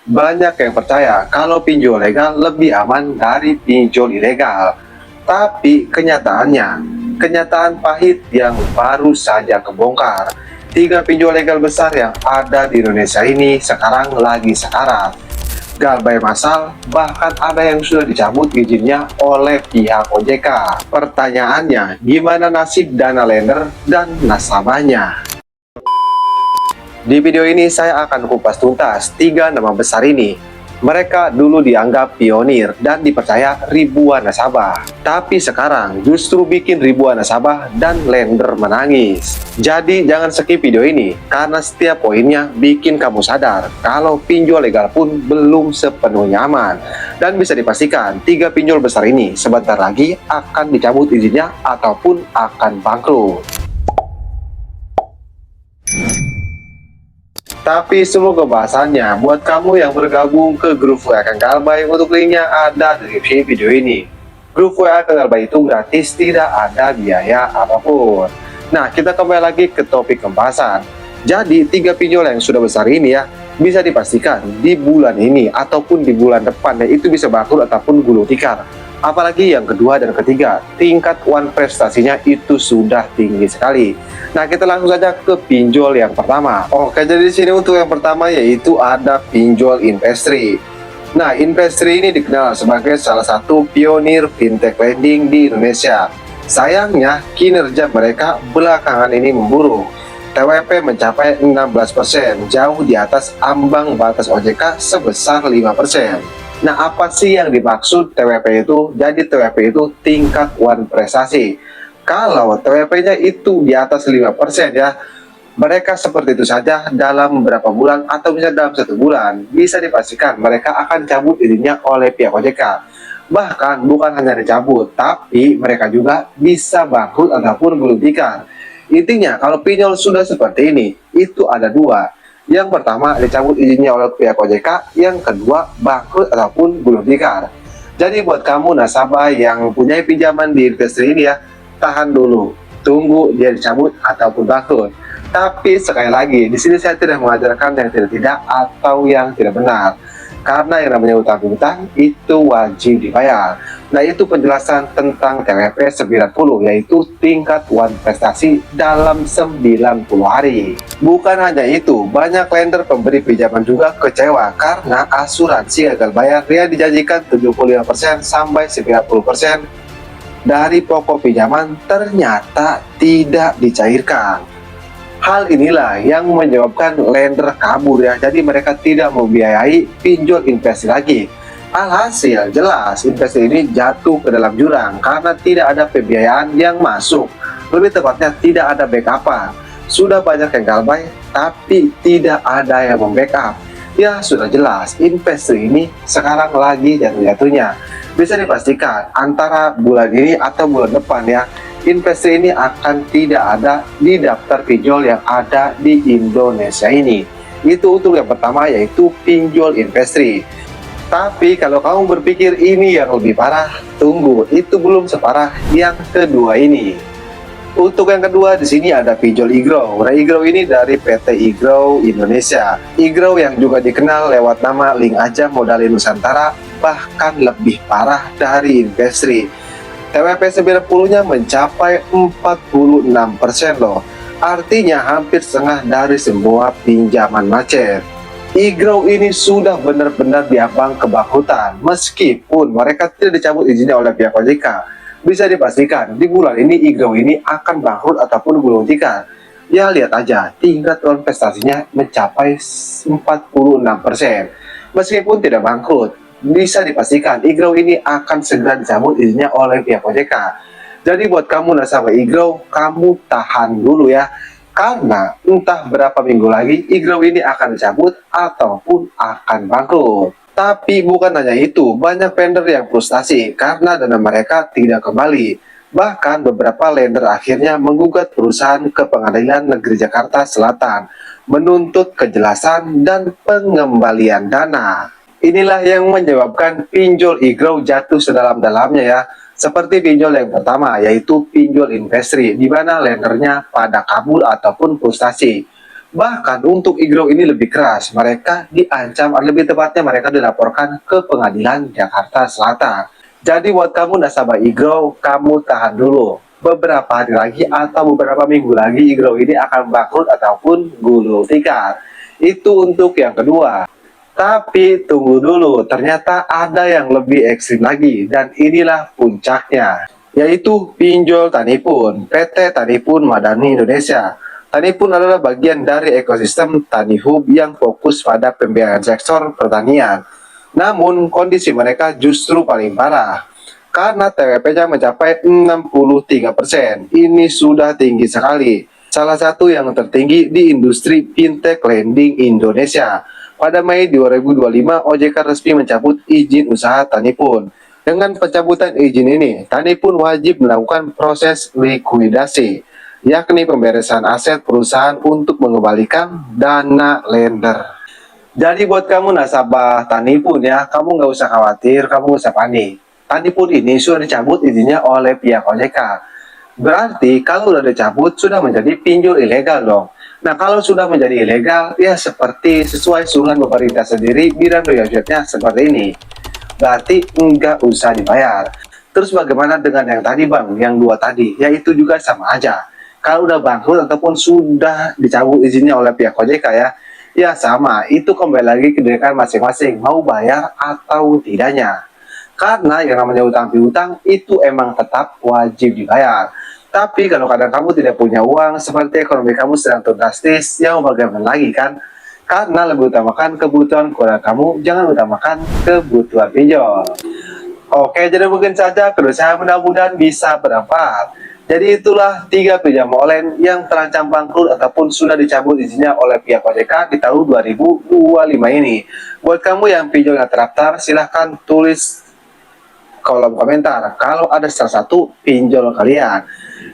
Banyak yang percaya kalau pinjol legal lebih aman dari pinjol ilegal. Tapi kenyataan pahit yang baru saja kebongkar. Tiga pinjol legal besar yang ada di Indonesia ini sekarang lagi sekarat. Galbay massal, bahkan ada yang sudah dicabut izinnya oleh pihak OJK. Pertanyaannya, gimana nasib dana lender dan nasabahnya? Di video ini saya akan kupas tuntas tiga nama besar ini. Mereka dulu dianggap pionir dan dipercaya ribuan nasabah. Tapi sekarang justru bikin ribuan nasabah dan lender menangis. Jadi jangan skip video ini, karena setiap poinnya bikin kamu sadar kalau pinjol legal pun belum sepenuhnya aman. Dan bisa dipastikan, tiga pinjol besar ini sebentar lagi akan dicabut izinnya ataupun akan bangkrut. Tapi sebelum ke bahasannya, buat kamu yang bergabung ke grup WA Kang Galbay, untuk linknya ada di deskripsi video ini. Grup WA Kang Galbay itu gratis, tidak ada biaya apapun. Nah, kita kembali lagi ke topik pembahasan. Jadi, tiga pinjol yang sudah besar ini ya, bisa dipastikan di bulan ini ataupun di bulan depannya itu bisa bangkrut ataupun gulung tikar. Apalagi yang kedua dan ketiga, tingkat prestasinya itu sudah tinggi sekali. Nah, kita langsung saja ke pinjol yang pertama. Oke, jadi di sini untuk yang pertama yaitu ada pinjol Investri. Nah, Investri ini dikenal sebagai salah satu pionir fintech lending di Indonesia. Sayangnya, kinerja mereka belakangan ini memburuk. TWP mencapai 16%, jauh di atas ambang batas OJK sebesar 5%. Nah, apa sih yang dimaksud TWP itu? Jadi TWP itu tingkat prestasi. Kalau TWP-nya itu di atas 5% ya, mereka seperti itu saja dalam beberapa bulan atau bisa dalam 1 bulan, bisa dipastikan mereka akan cabut izinnya oleh pihak OJK. Bahkan bukan hanya dicabut, tapi mereka juga bisa bangkrut ataupun gulung tikar. Intinya, kalau pinjol sudah seperti ini, itu ada dua. Yang pertama, dicabut izinnya oleh pihak OJK. Yang kedua, bangkrut ataupun gulung tikar. Jadi buat kamu nasabah yang punya pinjaman di Investri ini ya, tahan dulu, tunggu dia dicabut ataupun bangkrut. Tapi sekali lagi, di sini saya tidak mengajarkan yang tidak atau yang tidak benar. Karena yang namanya utang piutang itu wajib dibayar. Nah, itu penjelasan tentang TWP 90, yaitu tingkat prestasi dalam 90 hari. Bukan hanya itu, banyak lender pemberi pinjaman juga kecewa karena asuransi gagal bayar yang dijanjikan 75% sampai 90% dari pokok pinjaman ternyata tidak dicairkan. Hal inilah yang menyebabkan lender kabur ya, jadi mereka tidak membiayai pinjol Investri lagi. Alhasil jelas Investri ini jatuh ke dalam jurang karena tidak ada pembiayaan yang masuk. Lebih tepatnya tidak ada backupan. Sudah banyak yang galbay, tapi tidak ada yang membackup. Ya sudah jelas Investri ini sekarang lagi jatuh-jatuhnya. Bisa dipastikan antara bulan ini atau bulan depan ya, Investri ini akan tidak ada di daftar pinjol yang ada di Indonesia ini. Itu untuk yang pertama, yaitu pinjol Investri. Tapi kalau kamu berpikir ini yang lebih parah, tunggu, itu belum separah yang kedua ini. Untuk yang kedua, di sini ada pinjol Igrow. Nah, Igrow ini dari PT Igrow Indonesia. Igrow yang juga dikenal lewat nama Link Aja Modalin Nusantara, bahkan lebih parah dari Investri. TWP 90-nya mencapai 46% loh. Artinya hampir setengah dari semua pinjaman macet. Igrow ini sudah benar-benar diambang kebangkrutan. Meskipun mereka tidak dicabut izinnya oleh pihak OJK, bisa dipastikan di bulan ini Igrow ini akan bangkrut ataupun gulung tikar. Ya lihat aja, tingkat prestasinya mencapai 46%. Meskipun tidak bangkrut, bisa dipastikan Igrow ini akan segera dicabut izinnya oleh pihak OJK. Jadi buat kamu nasabah Igrow, kamu tahan dulu ya, karena entah berapa minggu lagi Igrow ini akan dicabut ataupun akan bangkrut. Tapi bukan hanya itu, banyak lender yang frustasi karena dana mereka tidak kembali. Bahkan beberapa lender akhirnya menggugat perusahaan ke Pengadilan Negeri Jakarta Selatan, menuntut kejelasan dan pengembalian dana. Inilah yang menyebabkan pinjol Igrow jatuh sedalam-dalamnya ya. Seperti pinjol yang pertama, yaitu pinjol Investri, di mana lendernya pada kabur ataupun frustasi. Bahkan untuk iGrow ini lebih keras, mereka diancam, lebih tepatnya mereka dilaporkan ke pengadilan Jakarta Selatan. Jadi buat kamu nasabah iGrow, kamu tahan dulu. Beberapa hari lagi atau beberapa minggu lagi iGrow ini akan bangkrut ataupun gulung tikar. Itu untuk yang kedua. Tapi tunggu dulu, ternyata ada yang lebih ekstrim lagi dan inilah puncaknya, yaitu pinjol Tanipun, PT Tanipun Madani Indonesia. Tanipun adalah bagian dari ekosistem Tanihub yang fokus pada pembiayaan sektor pertanian. Namun kondisi mereka justru paling parah karena TWP-nya mencapai 63%. Ini sudah tinggi sekali. Salah satu yang tertinggi di industri fintech lending Indonesia. Pada Mei 2025, OJK resmi mencabut izin usaha Tanipun. Dengan pencabutan izin ini, Tanipun wajib melakukan proses likuidasi, yakni pemberesan aset perusahaan untuk mengembalikan dana lender. Jadi buat kamu nasabah Tanipun ya, kamu nggak usah khawatir, kamu nggak usah panik. Tanipun ini sudah dicabut izinnya oleh pihak OJK. Berarti kalau sudah dicabut, sudah menjadi pinjol ilegal dong. Nah kalau sudah menjadi ilegal, ya seperti sesuai surat pemerintah sendiri, bilang doyotnya seperti ini. Berarti nggak usah dibayar. Terus bagaimana dengan yang tadi bang, yang dua tadi? Ya itu juga sama aja. Kalau udah bangkrut ataupun sudah dicabut izinnya oleh pihak OJK ya sama. Itu kembali lagi ke diri kalian masing-masing, mau bayar atau tidaknya. Karena yang namanya utang piutang itu emang tetap wajib dibayar. Tapi kalau kadang kamu tidak punya uang, seperti ekonomi kamu sedang turun drastis, ya mau bagaimana lagi kan? Karena lebih utamakan kebutuhan keluarga kamu, jangan utamakan kebutuhan pinjol. Oke, jadi mungkin saja kedua saya mudah-mudahan bisa bermanfaat. Jadi itulah 3 pinjam online yang terancam bangkrut ataupun sudah dicabut izinnya oleh pihak OJK di tahun 2025 ini. Buat kamu yang pinjolnya terdaftar, silahkan tulis kolom komentar kalau ada salah satu pinjol kalian.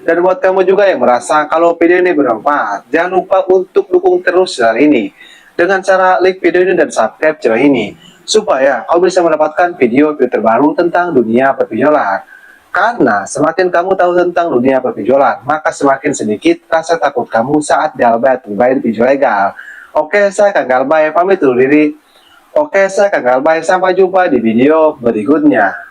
Dan buat kamu juga yang merasa kalau video ini bermanfaat, jangan lupa untuk dukung terus channel ini dengan cara like video ini dan subscribe channel ini supaya kamu bisa mendapatkan video-video terbaru tentang dunia perpinjolan. Karena semakin kamu tahu tentang dunia perpinjolan, maka semakin sedikit rasa takut kamu saat dialbat bermain pinjol legal. Oke, saya Kang Galbay pamit undur diri. Oke, saya Kang Galbay, sampai jumpa di video berikutnya.